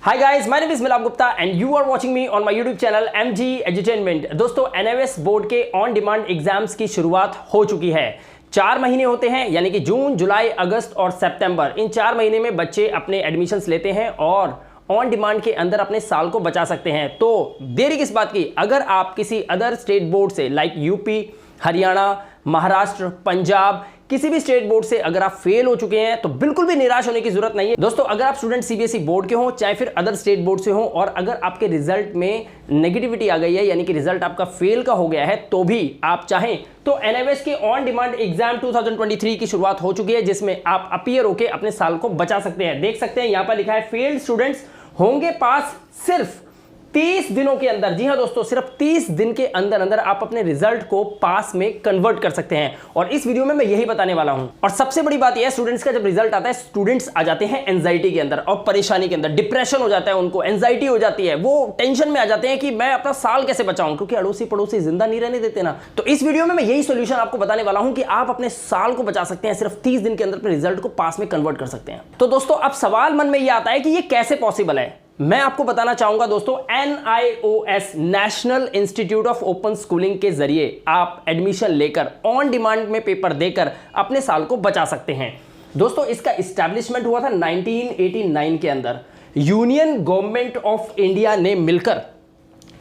Hi guys, my name is Milab Gupta and you are watching me on my YouTube channel MG Edutainment। दोस्तों NIOS board के on demand exams की शुरुआत हो चुकी है। 4 महीने होते हैं, यानी कि जून, जुलाई, अगस्त और सितंबर। इन 4 महीने में बच्चे अपने एडमिशन्स लेते हैं और ऑन डिमांड के अंदर अपने साल को बचा सकते हैं। तो देरी किस बात की? अगर आप किसी अदर स्टेट बोर्ड से लाइक यूपी, हरियाणा, महाराष्ट्र, पंजाब, किसी भी स्टेट बोर्ड से अगर आप फेल हो चुके हैं तो बिल्कुल भी निराश होने की जरूरत नहीं है। दोस्तों, अगर आप स्टूडेंट सीबीएसई बोर्ड के हो चाहे फिर अदर स्टेट बोर्ड से हो और अगर आपके रिजल्ट में नेगेटिविटी आ गई है, यानी कि रिजल्ट आपका फेल का हो गया है, तो भी आप चाहें तो NIOS के ऑन डिमांड एग्जाम 2023 की शुरुआत हो चुकी है, जिसमें आप अपीयर होकर अपने साल को बचा सकते हैं। देख सकते हैं यहां पर लिखा है फेल्ड स्टूडेंट्स होंगे पास सिर्फ 30 दिनों के अंदर। जी हां दोस्तों, सिर्फ 30 दिन के अंदर अंदर आप अपने रिजल्ट को पास में कन्वर्ट कर सकते हैं और इस वीडियो में मैं यही बताने वाला हूं। और सबसे बड़ी बात यह है, स्टूडेंट्स का जब रिजल्ट आता है, स्टूडेंट्स आ जाते हैं एंजाइटी के अंदर और परेशानी के अंदर, डिप्रेशन हो जाता है उनको, एंजाइटी हो जाती है, वो टेंशन में आ जाते हैं कि मैं अपना साल कैसे बचाऊं, क्योंकि अड़ोसी पड़ोसी जिंदा नहीं रहने देते ना। तो इस वीडियो में मैं यही सोल्यूशन आपको बताने वाला हूं कि आप अपने साल को बचा सकते हैं, सिर्फ 30 दिन के अंदर अपने रिजल्ट को पास में कन्वर्ट कर सकते हैं। तो दोस्तों, अब सवाल मन में यह आता है कि यह कैसे पॉसिबल है। मैं आपको बताना चाहूंगा दोस्तों, NIOS national institute of open schooling के जरिए आप एडमिशन लेकर ऑन डिमांड में पेपर देकर अपने साल को बचा सकते हैं। दोस्तों, इसका इस्टेब्लिशमेंट हुआ था 1989 के अंदर। यूनियन गवर्नमेंट ऑफ इंडिया ने मिलकर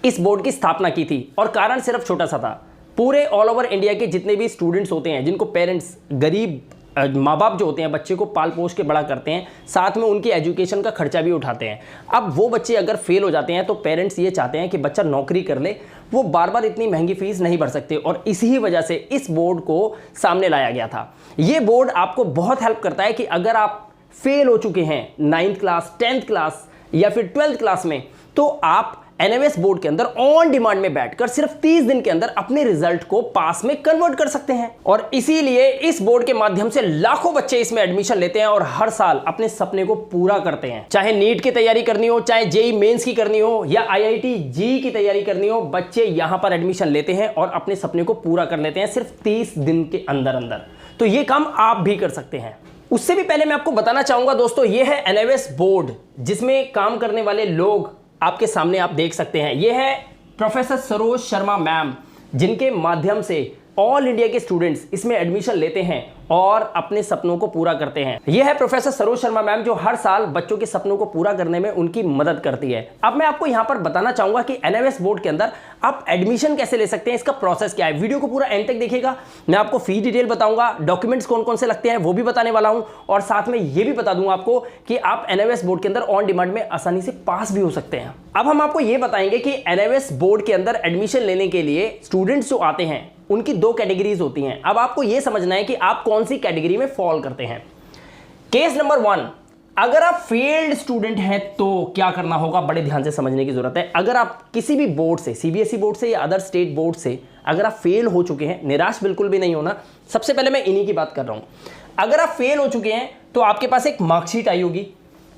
इस बोर्ड की स्थापना की थी और कारण सिर्फ छोटा सा था। पूरे ऑल ओवर इंडिया के जितने भी स्टूडेंट्स होते हैं, जिनको पेरेंट्स, गरीब माँ बाप जो होते हैं, बच्चे को पाल पोस के बड़ा करते हैं, साथ में उनकी एजुकेशन का खर्चा भी उठाते हैं। अब वो बच्चे अगर फेल हो जाते हैं तो पेरेंट्स ये चाहते हैं कि बच्चा नौकरी कर ले, वो बार बार इतनी महंगी फीस नहीं भर सकते और इसी वजह से इस बोर्ड को सामने लाया गया था। ये बोर्ड आपको बहुत हेल्प करता है कि अगर आप फेल हो चुके हैं 9th क्लास, 10th क्लास या फिर 12th क्लास में, तो आप NIOS बोर्ड के अंदर ऑन डिमांड में बैठकर सिर्फ 30 दिन के अंदर अपने रिजल्ट को पास में कन्वर्ट कर सकते हैं। और इसीलिए इस बोर्ड के माध्यम से लाखों बच्चे इसमें एडमिशन लेते हैं और हर साल अपने सपने को पूरा करते हैं। चाहे नीट की तैयारी करनी हो, चाहे जेईई मेंस की करनी हो या IIT JEE की तैयारी करनी हो, बच्चे यहां पर एडमिशन लेते हैं और अपने सपने को पूरा कर लेते हैं सिर्फ 30 दिन के अंदर अंदर। तो ये काम आप भी कर सकते हैं। उससे भी पहले मैं आपको बताना चाहूंगा दोस्तों, ये है NIOS बोर्ड, जिसमें काम करने वाले लोग आपके सामने आप देख सकते हैं। यह है प्रोफेसर सरोज शर्मा मैम, जिनके माध्यम से ऑल इंडिया के स्टूडेंट्स इसमें एडमिशन लेते हैं और अपने सपनों को पूरा करते हैं। यह है प्रोफेसर सरोज शर्मा मैम, जो हर साल बच्चों के सपनों को पूरा करने में उनकी मदद करती है। अब मैं आपको यहां पर बताना चाहूंगा कि NIOS बोर्ड के अंदर आप एडमिशन कैसे ले सकते हैं, इसका प्रोसेस क्या है। वीडियो को पूरा एंड तक देखिएगा, मैं आपको फी डिटेल बताऊंगा, डॉक्यूमेंट्स कौन कौन से लगते हैं वो भी बताने वाला हूं और साथ में ये भी बता दूंगा आपको कि आप NIOS बोर्ड के अंदर ऑन डिमांड में आसानी से पास भी हो सकते हैं। अब हम आपको ये बताएंगे कि NIOS बोर्ड के अंदर एडमिशन लेने के लिए स्टूडेंट्स जो आते हैं उनकी 2 कैटेगरीज होती हैं। अब आपको यह समझना है कि आप कौन सी कैटेगरी में फॉल करते हैं। केस नंबर 1, अगर आप फेल्ड स्टूडेंट हैं तो क्या करना होगा, बड़े ध्यान से समझने की जरूरत है। अगर आप किसी भी बोर्ड से, सीबीएसई बोर्ड से या अदर स्टेट बोर्ड से अगर आप फेल हो चुके हैं, निराश बिल्कुल भी नहीं होना। सबसे पहले मैं इन्हीं की बात कर रहा हूं। अगर आप फेल हो चुके हैं तो आपके पास एक मार्कशीट आई होगी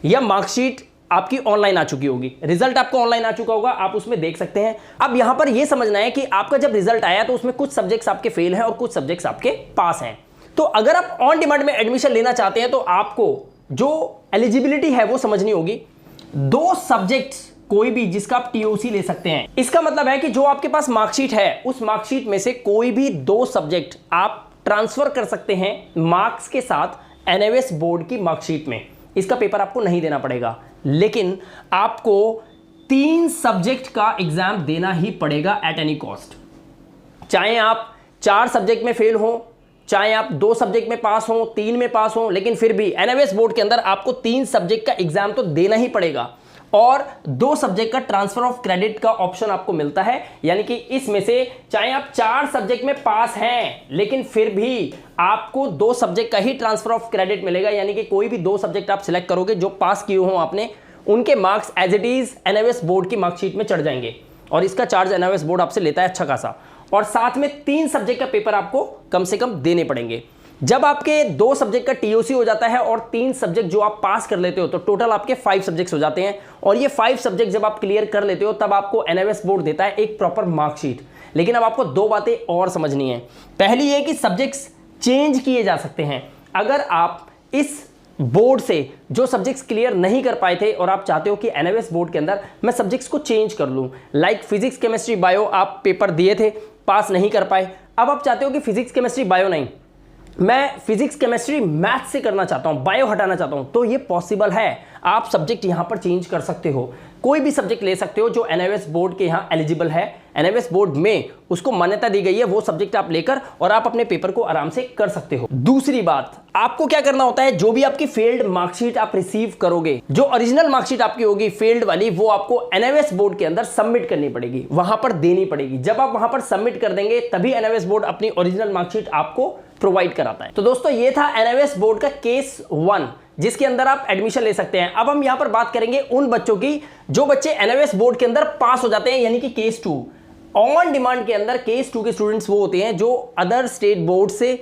या मार्कशीट आपकी ऑनलाइन आ चुकी होगी, रिजल्ट आपको ऑनलाइन आ चुका होगा, आप उसमें देख सकते हैं। अब यहां पर यह समझना है कि आपका जब रिजल्ट आया तो उसमें कुछ सब्जेक्ट्स आपके फेल हैं और कुछ सब्जेक्ट्स आपके पास हैं। तो अगर आप ऑन डिमांड में एडमिशन लेना चाहते हैं तो आपको जो एलिजिबिलिटी है वो समझनी होगी। 2 सब्जेक्ट्स कोई भी जिसका आप TOC ले सकते हैं। इसका मतलब है कि जो आपके पास मार्कशीट है, उस मार्कशीट में से कोई भी 2 सब्जेक्ट आप ट्रांसफर कर सकते हैं मार्क्स के साथ NIOS बोर्ड की मार्कशीट में। इसका पेपर आपको नहीं देना पड़ेगा, लेकिन आपको 3 सब्जेक्ट का एग्जाम देना ही पड़ेगा एट एनी कॉस्ट। चाहे आप 4 सब्जेक्ट में फेल हो, चाहे आप 2 सब्जेक्ट में पास हो, 3 में पास हो, लेकिन फिर भी NIOS बोर्ड के अंदर आपको 3 सब्जेक्ट का एग्जाम तो देना ही पड़ेगा और 2 सब्जेक्ट का ट्रांसफर ऑफ क्रेडिट का ऑप्शन आपको मिलता है। यानी कि इसमें से चाहे आप 4 सब्जेक्ट में पास हैं, लेकिन फिर भी आपको 2 सब्जेक्ट का ही ट्रांसफर ऑफ क्रेडिट मिलेगा। यानी कि कोई भी 2 सब्जेक्ट आप सिलेक्ट करोगे जो पास किए हो आपने, उनके marks as it is NIOS board की मार्कशीट में चढ़ जाएंगे और इसका चार्ज NIOS बोर्ड आपसे लेता है अच्छा खासा। और साथ में 3 सब्जेक्ट का पेपर आपको कम से कम देने पड़ेंगे। जब आपके 2 सब्जेक्ट का TOC हो जाता है और 3 सब्जेक्ट जो आप पास कर लेते हो, तो टोटल आपके 5 सब्जेक्ट्स हो जाते हैं और ये 5 सब्जेक्ट जब आप क्लियर कर लेते हो तब आपको NIOS बोर्ड देता है एक प्रॉपर मार्कशीट। लेकिन अब आपको 2 बातें और समझनी है। पहली ये कि सब्जेक्ट्स चेंज किए जा सकते हैं। अगर आप इस बोर्ड से जो सब्जेक्ट्स क्लियर नहीं कर पाए थे और आप चाहते हो कि एनएवएस बोर्ड के अंदर मैं सब्जेक्ट्स को चेंज कर लूं, लाइक फिजिक्स केमिस्ट्री बायो आप पेपर दिए थे, पास नहीं कर पाए, अब आप चाहते हो कि फिजिक्स केमिस्ट्री बायो नहीं, मैं फिजिक्स केमिस्ट्री मैथ से करना चाहता हूं, बायो हटाना चाहता हूं, तो ये पॉसिबल है। आप सब्जेक्ट यहां पर चेंज कर सकते हो, कोई भी सब्जेक्ट ले सकते हो जो एनएवएस बोर्ड के यहां एलिजिबल है, एनएवएस बोर्ड में उसको मान्यता दी गई है, वो सब्जेक्ट आप लेकर और आप अपने पेपर को आराम से कर सकते हो। दूसरी बात, आपको क्या करना होता है, जो भी आपकी फेल्ड मार्कशीट आप रिसीव करोगे, जो ओरिजिनल मार्कशीट आपकी होगी फेल्ड वाली, वो आपको एनएवएस बोर्ड के अंदर सबमिट करनी पड़ेगी, वहां पर देनी पड़ेगी। जब आप वहां पर सबमिट कर देंगे तभी एनएवएस बोर्ड अपनी ओरिजिनल मार्कशीट आपको प्रोवाइड कराता है। तो दोस्तों ये था एनएवएस बोर्ड का केस 1 जिसके अंदर आप एडमिशन ले सकते हैं। अब हम यहां पर बात करेंगे उन बच्चों की जो बच्चे एनएवएस बोर्ड के अंदर पास हो जाते हैं, यानी कि केस 2। ऑन डिमांड के अंदर केस 2 के स्टूडेंट्स वो होते हैं जो अदर स्टेट बोर्ड से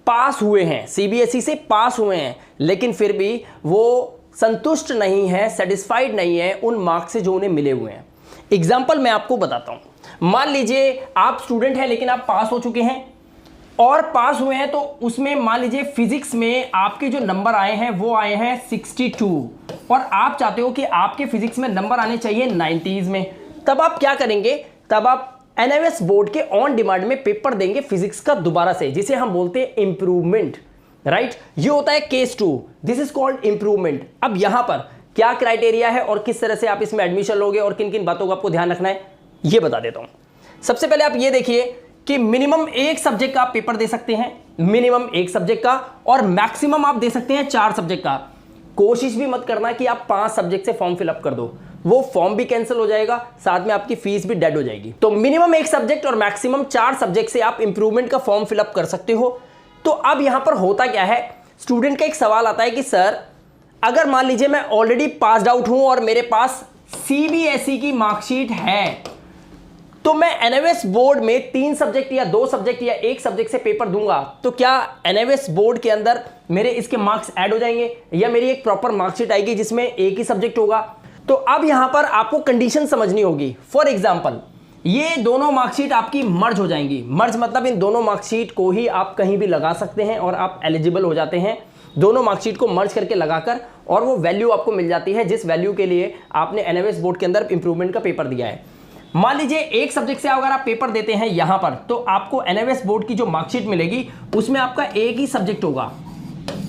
पास हुए हैं, सीबीएसई से पास हुए हैं, लेकिन फिर भी वो संतुष्ट नहीं है, सेटिस्फाइड नहीं है उन मार्क्स से जो उन्हें मिले हुए हैं। एग्जाम्पल मैं आपको बताता हूं। मान लीजिए आप स्टूडेंट हैं लेकिन आप पास हो चुके हैं और पास हुए हैं, तो उसमें मान लीजिए फिजिक्स में आपके जो नंबर आए हैं वो आए हैं 62 और आप चाहते हो कि आपके फिजिक्स में नंबर आने चाहिए 90s में। तब आप क्या करेंगे, तब आप एनएवएस बोर्ड के ऑन डिमांड में पेपर देंगे फिजिक्स का दोबारा से, जिसे हम बोलते हैं इंप्रूवमेंट, राइट। ये होता है case 2, this is called improvement. अब यहां पर क्या क्राइटेरिया है और किस तरह से आप इसमें एडमिशन लोगे और किन किन बातों का आपको ध्यान रखना है, ये बता देता हूं। सबसे पहले आप ये देखिए कि मिनिमम एक सब्जेक्ट का आप पेपर दे सकते हैं, मिनिमम एक सब्जेक्ट का, और मैक्सिमम आप दे सकते हैं 4 सब्जेक्ट का। कोशिश भी मत करना कि आप 5 सब्जेक्ट से फॉर्म फिलअप कर दो, वो फॉर्म भी कैंसिल हो जाएगा, साथ में आपकी फीस भी डेड हो जाएगी। तो मिनिमम एक सब्जेक्ट और मैक्सिमम 4 सब्जेक्ट से आप इंप्रूवमेंट का फॉर्म फिलअप कर सकते हो। तो अब यहां पर होता क्या है, स्टूडेंट का एक सवाल आता है कि सर अगर मान लीजिए मैं ऑलरेडी पास्ड आउट हूं और मेरे पास सीबीएसई की मार्कशीट है, तो मैं एनएवएस बोर्ड में 3 सब्जेक्ट या 2 सब्जेक्ट या 1 सब्जेक्ट से पेपर दूंगा, तो क्या एनएवएस बोर्ड के अंदर मेरे इसके मार्क्स ऐड हो जाएंगे या मेरी एक प्रॉपर मार्कशीट आएगी जिसमें एक ही सब्जेक्ट होगा? तो अब यहां पर आपको कंडीशन समझनी होगी। फॉर एग्जांपल ये दोनों मार्कशीट आपकी मर्ज हो जाएंगी। मर्ज मतलब इन दोनों मार्कशीट को ही आप कहीं भी लगा सकते हैं और आप एलिजिबल हो जाते हैं। दोनों मार्कशीट को मर्ज करके लगाकर और वो वैल्यू आपको मिल जाती है जिस वैल्यू के लिए आपने एनएवएस बोर्ड के अंदर इंप्रूवमेंट का पेपर दिया है। मान लीजिए एक सब्जेक्ट से अगर आप पेपर देते हैं यहां पर, तो आपको एनएवएस बोर्ड की जो मार्कशीट मिलेगी उसमें आपका एक ही सब्जेक्ट होगा,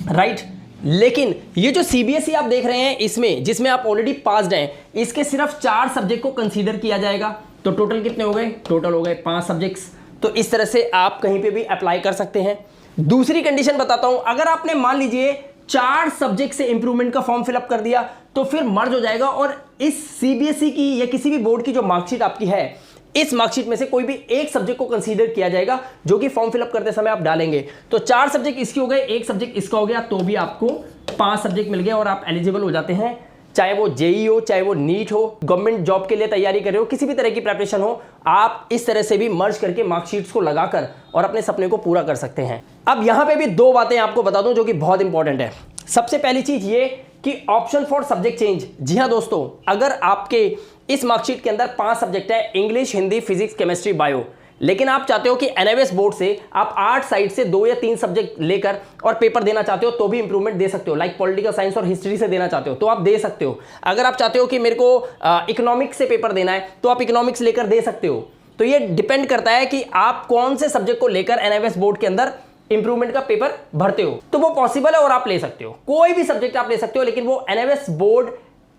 राइट। लेकिन ये जो सीबीएसई आप देख रहे हैं इसमें, जिसमें आप ऑलरेडी पास्ड हैं, इसके सिर्फ 4 सब्जेक्ट को कंसीडर किया जाएगा। तो टोटल कितने हो गए? टोटल हो गए 5 सब्जेक्ट्स। तो इस तरह से आप कहीं पे भी अप्लाई कर सकते हैं। दूसरी कंडीशन बताता हूं, अगर आपने मान लीजिए 4 सब्जेक्ट से इंप्रूवमेंट का फॉर्म फिलअप कर दिया तो फिर मर्ज हो जाएगा और इस सीबीएसई की या किसी भी बोर्ड की जो मार्कशीट आपकी है, इस मार्कशीट में से कोई भी एक सब्जेक्ट को कंसीडर किया जाएगा जो कि फॉर्म फिलअप करते समय आप डालेंगे। तो 4 सब्जेक्ट इसके हो गए, एक सब्जेक्ट इसका हो गया, तो भी आपको 5 सब्जेक्ट मिल गए और आप एलिजिबल हो जाते हैं। चाहे वो जेई हो, चाहे वो नीट हो, गवर्नमेंट जॉब के लिए तैयारी कर रहे हो, किसी भी तरह की प्रिपरेशन हो, आप इस तरह से भी मर्ज करके मार्कशीट्स को लगाकर और अपने सपने को पूरा कर सकते हैं। अब यहां पे भी 2 बातें आपको बता दूं जो कि बहुत इंपॉर्टेंट है। सबसे पहली चीज ये कि ऑप्शन फॉर सब्जेक्ट चेंज। जी हां दोस्तों, अगर आपके इस मार्कशीट के अंदर 5 सब्जेक्ट है, English, Hindi, physics, chemistry, bio, लेकिन आप चाहते हो कि एनएवएस बोर्ड से आप 8 साइड से 2 या 3 सब्जेक्ट लेकर और पेपर देना चाहते हो, तो भी इंप्रूवमेंट दे सकते हो। लाइक पॉलिटिकल साइंस और हिस्ट्री से देना चाहते हो तो आप दे सकते हो। अगर आप चाहते हो कि मेरे को इकोनॉमिक्स से पेपर देना है तो आप इकोनॉमिक्स लेकर दे सकते हो। तो ये डिपेंड करता है कि आप कौन से सब्जेक्ट को लेकर एनएवएस बोर्ड के अंदर इंप्रूवमेंट का पेपर भरते हो, तो वो पॉसिबल है और आप ले सकते हो। कोई भी सब्जेक्ट आप ले सकते हो, लेकिन वो एनएवएस बोर्ड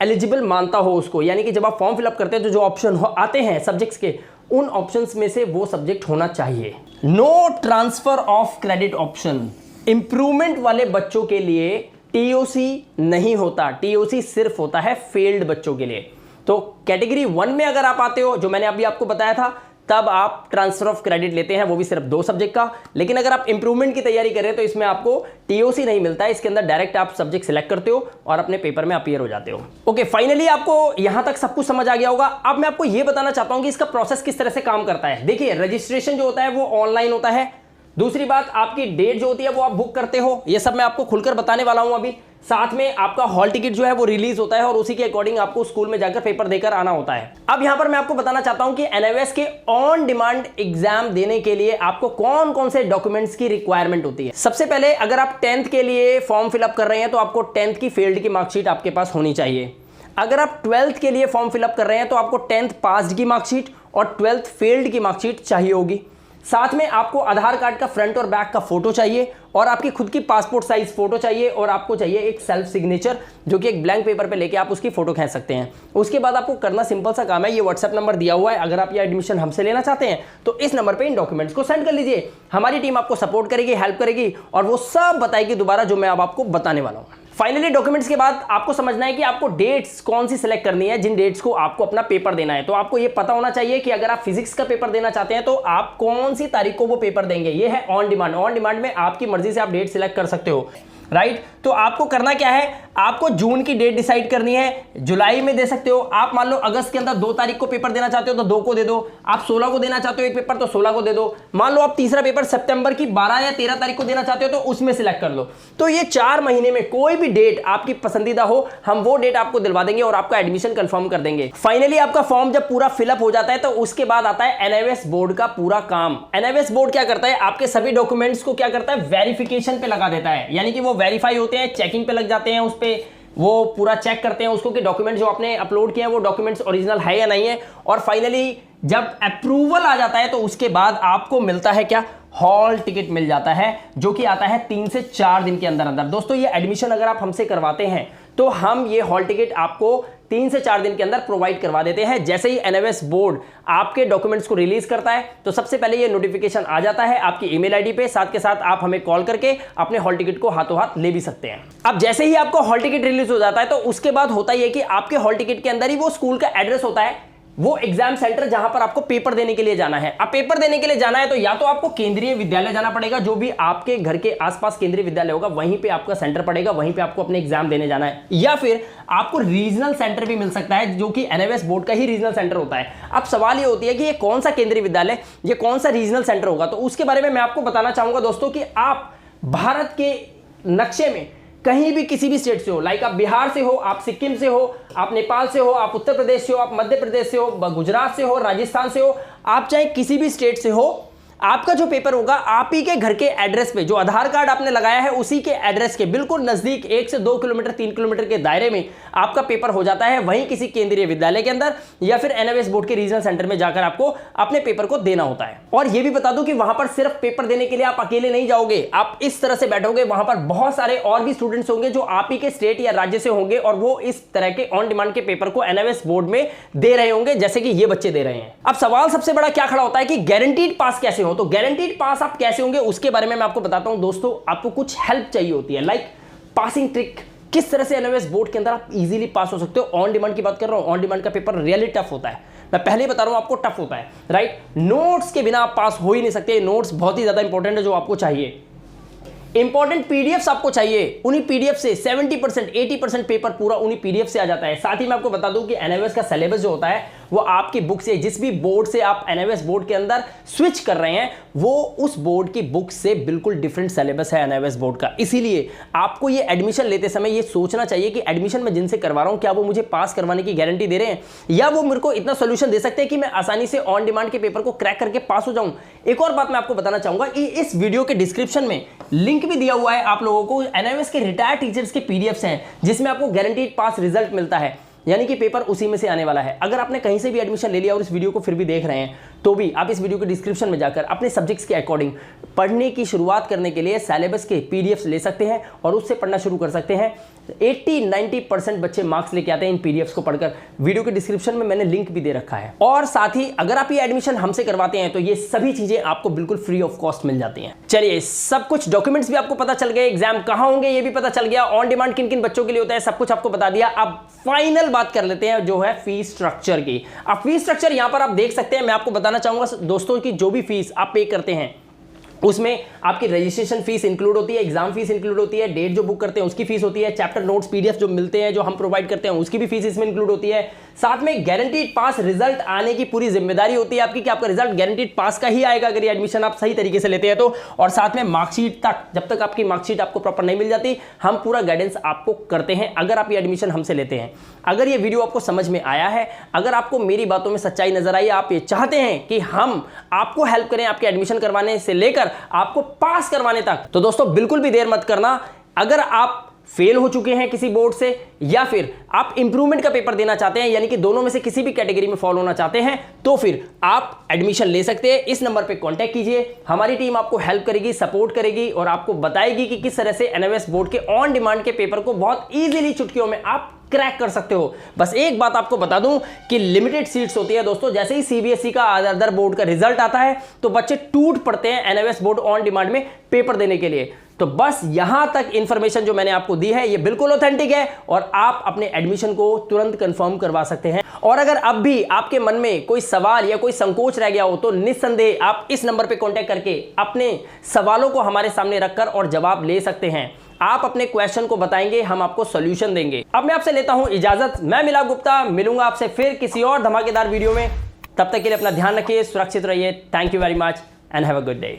एलिजिबल मानता हो उसको, यानी कि जब आप फॉर्म फिलअप करते हैं तो जो ऑप्शन आते हैं सब्जेक्ट्स के, उन ऑप्शंस में से वो सब्जेक्ट होना चाहिए। No transfer of credit option. Improvement वाले बच्चों के लिए टीओसी नहीं होता, टीओसी सिर्फ होता है फेल्ड बच्चों के लिए। तो कैटेगरी 1 में अगर आप आते हो, जो मैंने अभी आपको बताया था, तब आप ट्रांसफर ऑफ क्रेडिट लेते हैं, वो भी सिर्फ 2 सब्जेक्ट का। लेकिन अगर आप इंप्रूवमेंट की तैयारी करें तो इसमें आपको टीओसी नहीं मिलता है, इसके अंदर डायरेक्ट आप सब्जेक्ट सिलेक्ट करते हो और अपने पेपर में अपीयर हो जाते हो। ओके, फाइनली आपको यहां तक सब कुछ समझ आ गया होगा। अब मैं आपको यह बताना चाहता हूं कि इसका प्रोसेस किस तरह से काम करता है। देखिए, रजिस्ट्रेशन जो होता है वो ऑनलाइन होता है। दूसरी बात, आपकी डेट जो होती है वो आप बुक करते हो, ये सब मैं आपको खुलकर बताने वाला हूं अभी। साथ में आपका हॉल टिकट जो है वो रिलीज होता है और उसी के अकॉर्डिंग आपको स्कूल में जाकर पेपर देकर आना होता है। अब यहां पर मैं आपको बताना चाहता हूं कि एनआईओएस के ऑन डिमांड एग्जाम देने के लिए आपको कौन कौन से डॉक्यूमेंट्स की रिक्वायरमेंट होती है। सबसे पहले अगर आप 10th के लिए फॉर्म फिलअप कर रहे हैं तो आपको 10th की फेल्ड की मार्कशीट आपके पास होनी चाहिए। अगर आप 12th के लिए फॉर्म फिलअप कर रहे हैं तो आपको 10th पास्ड की मार्कशीट और 12th फेल्ड की मार्कशीट चाहिए होगी। साथ में आपको आधार कार्ड का फ्रंट और बैक का फोटो चाहिए और आपकी खुद की पासपोर्ट साइज फोटो चाहिए और आपको चाहिए एक सेल्फ सिग्नेचर जो कि एक ब्लैंक पेपर पे लेके आप उसकी फोटो खींच सकते हैं। उसके बाद आपको करना सिंपल सा काम है, ये व्हाट्सएप नंबर दिया हुआ है, अगर आप ये एडमिशन हमसे लेना चाहते हैं तो इस नंबर पे इन डॉक्यूमेंट्स को सेंड कर लीजिए। हमारी टीम आपको सपोर्ट करेगी, हेल्प करेगी और वो सब बताएगी दोबारा जो मैं अब आपको बताने वाला हूँ। फाइनली डॉक्यूमेंट्स के बाद आपको समझना है कि आपको डेट्स कौन सी सिलेक्ट करनी है, जिन डेट्स को आपको अपना पेपर देना है। तो आपको ये पता होना चाहिए कि अगर आप फिजिक्स का पेपर देना चाहते हैं तो आप कौन सी तारीख को वो पेपर देंगे। ये है ऑन डिमांड। ऑन डिमांड में आपकी मर्जी से आप डेट सिलेक्ट कर सकते हो, राइट। तो आपको करना क्या है, आपको जून की डेट डिसाइड करनी है, जुलाई में दे सकते हो। आप मान लो अगस्त के अंदर 2 तारीख को पेपर देना चाहते हो तो 2 को दे दो। आप 16 को देना चाहते हो एक पेपर तो 16 को दे दो। मान लो आप तीसरा पेपर सितंबर की 12 या 13 तारीख को देना चाहते हो तो उसमें सिलेक्ट कर लो। तो ये 4 महीने में कोई भी डेट आपकी पसंदीदा हो, हम वो डेट आपको दिलवा देंगे और आपका एडमिशन कंफर्म कर देंगे। फाइनली आपका फॉर्म जब पूरा फिलअप हो जाता है तो उसके बाद आता है एनआईओएस बोर्ड का पूरा काम। एनआईओएस बोर्ड क्या करता है, आपके सभी डॉक्यूमेंट्स को क्या करता है, वेरिफिकेशन पे लगा देता है। यानी कि वो वेरीफाई होते हैं, चेकिंग पे लग जाते हैं, उस पे वो पूरा चेक करते हैं उसको कि डॉक्यूमेंट जो आपने अपलोड किए हैं वो डॉक्यूमेंट्स ओरिजिनल है या नहीं है। और फाइनली जब अप्रूवल आ जाता है तो उसके बाद आपको मिलता है क्या, हॉल टिकट मिल जाता है जो कि आता है 3 से 4 दिन के अंदर अंदर। दोस्तों ये एडमिशन अगर आप हमसे करवाते हैं तो हम ये हॉल टिकट आपको 3 से 4 दिन के अंदर प्रोवाइड करवा देते हैं। जैसे ही एनआईओएस बोर्ड आपके डॉक्यूमेंट्स को रिलीज करता है तो सबसे पहले ये नोटिफिकेशन आ जाता है आपकी ईमेल आईडी पे। साथ के साथ आप हमें कॉल करके अपने हॉल टिकट को हाथों हाथ ले भी सकते हैं। अब जैसे ही आपको हॉल टिकट रिलीज हो जाता है तो उसके बाद होता ही है कि आपके हॉल टिकट के अंदर ही वो स्कूल का एड्रेस होता है, वो एग्जाम सेंटर जहां पर आपको पेपर देने के लिए जाना है। अब पेपर देने के लिए जाना है तो या तो आपको केंद्रीय विद्यालय जाना पड़ेगा, जो भी आपके घर के आसपास केंद्रीय विद्यालय होगा वहीं पे आपका सेंटर पड़ेगा, वहीं पे आपको अपने एग्जाम देने जाना है। या फिर आपको रीजनल सेंटर भी मिल सकता है जो कि एनआईओएस बोर्ड का ही रीजनल सेंटर होता है। अब सवाल ये होती है कि ये कौन सा केंद्रीय विद्यालय, ये कौन सा रीजनल सेंटर होगा, तो उसके बारे में मैं आपको बताना चाहूंगा दोस्तों कि आप भारत के नक्शे में कहीं भी किसी भी स्टेट से हो, लाइक आप बिहार से हो, आप सिक्किम से हो, आप नेपाल से हो, आप उत्तर प्रदेश से हो, आप मध्य प्रदेश से हो, गुजरात से हो, राजस्थान से हो, आप चाहे किसी भी स्टेट से हो, आपका जो पेपर होगा आप ही के घर के एड्रेस पे, जो आधार कार्ड आपने लगाया है उसी के एड्रेस के बिल्कुल नजदीक 1 से 2 किलोमीटर 3 किलोमीटर के दायरे में आपका पेपर हो जाता है, वहीं किसी केंद्रीय विद्यालय के अंदर या फिर एनआईओएस बोर्ड के रीजनल सेंटर में जाकर आपको अपने पेपर को देना होता है। और यह भी बता दूं कि वहां पर सिर्फ पेपर देने के लिए आप अकेले नहीं जाओगे, आप इस तरह से बैठोगे, वहां पर बहुत सारे और भी स्टूडेंट्स होंगे जो आप ही के स्टेट या राज्य से होंगे और वो इस तरह के ऑन डिमांड के पेपर को एनआईओएस बोर्ड में दे रहे होंगे, जैसे कि ये बच्चे दे रहे हैं। अब सवाल सबसे बड़ा क्या खड़ा होता है कि गारंटीड पास कैसे हो, तो गारंटीड पास आप कैसे होंगे उसके बारे में मैं आपको बताता हूं। दोस्तों आपको कुछ हेल्प चाहिए होती है, लाइक पासिंग ट्रिक, किस तरह से एनआईओएस बोर्ड के अंदर आप इजीली पास हो सकते हो। ऑन डिमांड की बात कर रहा हूं, ऑन डिमांड का पेपर रियली टफ होता है, मैं पहले ही बता रहा हूं आपको टफ होता है, राइट। नोट्स के बिना आप पास हो ही नहीं सकते, नोट्स बहुत ही ज्यादा इंपॉर्टेंट है जो आपको चाहिए। इंपॉर्टेंट पीडीएफ्स आपको चाहिए, उन्हीं पीडीएफ से 70% 80% पेपर पूरा उन्हीं पीडीएफ से आ जाता है। साथ ही मैं आपको बता दूं कि एनआईओएस का सिलेबस जो होता है वो आपकी बुक से, जिस भी बोर्ड से आप एनआईओएस बोर्ड के अंदर स्विच कर रहे हैं वो उस बोर्ड की बुक से बिल्कुल डिफरेंट सिलेबस है एनआईओएस बोर्ड का। इसीलिए आपको ये एडमिशन लेते समय ये सोचना चाहिए कि एडमिशन में जिनसे करवा रहा हूं क्या वो मुझे पास करवाने की गारंटी दे रहे हैं, या वो मेरे को इतना सोल्यूशन दे सकते हैं कि मैं आसानी से ऑन डिमांड के पेपर को क्रैक करके पास हो जाऊं। एक और बात मैं आपको बताना चाहूंगा कि इस वीडियो के डिस्क्रिप्शन में लिंक भी दिया हुआ है आप लोगों को, एनआईओएस के रिटायर्ड टीचर्स के पीडीएफ्स हैं जिसमें आपको गारंटीड पास रिजल्ट मिलता है, यानी कि पेपर उसी में से आने वाला है। अगर आपने कहीं से भी एडमिशन ले लिया और इस वीडियो को फिर भी देख रहे हैं तो भी आप इस वीडियो के डिस्क्रिप्शन में जाकर अपने सब्जेक्ट्स के अकॉर्डिंग पढ़ने की शुरुआत करने के लिए सिलेबस के पीडीएफ्स ले सकते हैं और उससे पढ़ना शुरू कर सकते हैं। 80-90% बच्चे मार्क्स लेके आते हैं इन पीडीएफ्स को पढ़कर। वीडियो के डिस्क्रिप्शन में मैंने लिंक भी दे रखा है। और साथ ही अगर आप ये एडमिशन हमसे करवाते हैं तो ये सभी चीजें आपको बिल्कुल फ्री ऑफ कॉस्ट मिल जाती हैं। चलिए, सब कुछ डॉक्यूमेंट्स भी आपको पता चल गए, एग्जाम कहां होंगे ये भी पता चल गया, ऑन डिमांड किन किन बच्चों के लिए होता है सब कुछ आपको बता दिया। अब फाइनल बात कर लेते हैं जो है फीस स्ट्रक्चर की। अब फीस स्ट्रक्चर यहां पर आप देख सकते हैं। मैं आपको बताना चाहूंगा दोस्तों की जो भी फीस आप पे करते हैं उसमें आपकी रजिस्ट्रेशन फीस इंक्लूड होती है, एग्जाम फीस इंक्लूड होती है, डेट जो बुक करते हैं उसकी फीस होती है, चैप्टर नोट्स पीडीएफ जो मिलते हैं जो हम प्रोवाइड करते हैं उसकी भी फीस इसमें इंक्लूड होती है। साथ में गारंटीड पास रिजल्ट आने की पूरी जिम्मेदारी होती है आपकी कि आपका रिजल्ट गारंटीड पास का ही आएगा अगर ये एडमिशन आप सही तरीके से लेते हैं तो। और साथ में मार्कशीट तक, जब तक आपकी मार्कशीट आपको प्रॉपर नहीं मिल जाती, हम पूरा गाइडेंस आपको करते हैं अगर आप ये एडमिशन हमसे लेते हैं। अगर ये वीडियो आपको समझ में आया है, अगर आपको मेरी बातों में सच्चाई नजर आई, आप ये चाहते हैं कि हम आपको हेल्प करें आपके एडमिशन करवाने से लेकर आपको पास करवाने तक, तो दोस्तों बिल्कुल भी देर मत करना। अगर आप फेल हो चुके हैं किसी बोर्ड से या फिर आप इंप्रूवमेंट का पेपर देना चाहते हैं, यानी कि दोनों में से किसी भी कैटेगरी में फॉलो होना चाहते हैं, तो फिर आप एडमिशन ले सकते हैं। इस नंबर पे कांटेक्ट कीजिए, हमारी टीम आपको हेल्प करेगी, सपोर्ट करेगी और आपको बताएगी कि किस तरह से एनएमएस बोर्ड के ऑन डिमांड के पेपर को बहुत इजीली चुटकियों में आप क्रैक कर सकते हो। बस एक बात आपको बता दूं कि लिमिटेड सीट्स होती है दोस्तों। जैसे ही सीबीएसई का अदर बोर्ड का रिजल्ट आता है तो बच्चे टूट पड़ते हैं एनएमएस बोर्ड ऑन डिमांड में पेपर देने के लिए। तो बस यहां तक इंफॉर्मेशन जो मैंने आपको दी है ये बिल्कुल ऑथेंटिक है और आप अपने एडमिशन को तुरंत कंफर्म करवा सकते हैं। और अगर अब भी आपके मन में कोई सवाल या कोई संकोच रह गया हो तो निस्संदेह आप इस नंबर पर कॉन्टैक्ट करके अपने सवालों को हमारे सामने रखकर और जवाब ले सकते हैं। आप अपने क्वेश्चन को बताएंगे, हम आपको सॉल्यूशन देंगे। अब मैं आपसे लेता हूं इजाजत। मैं मिलाप गुप्ता, मिलूंगा आपसे फिर किसी और धमाकेदार वीडियो में। तब तक के लिए अपना ध्यान रखिए, सुरक्षित रहिए। Thank you very much and have a good day.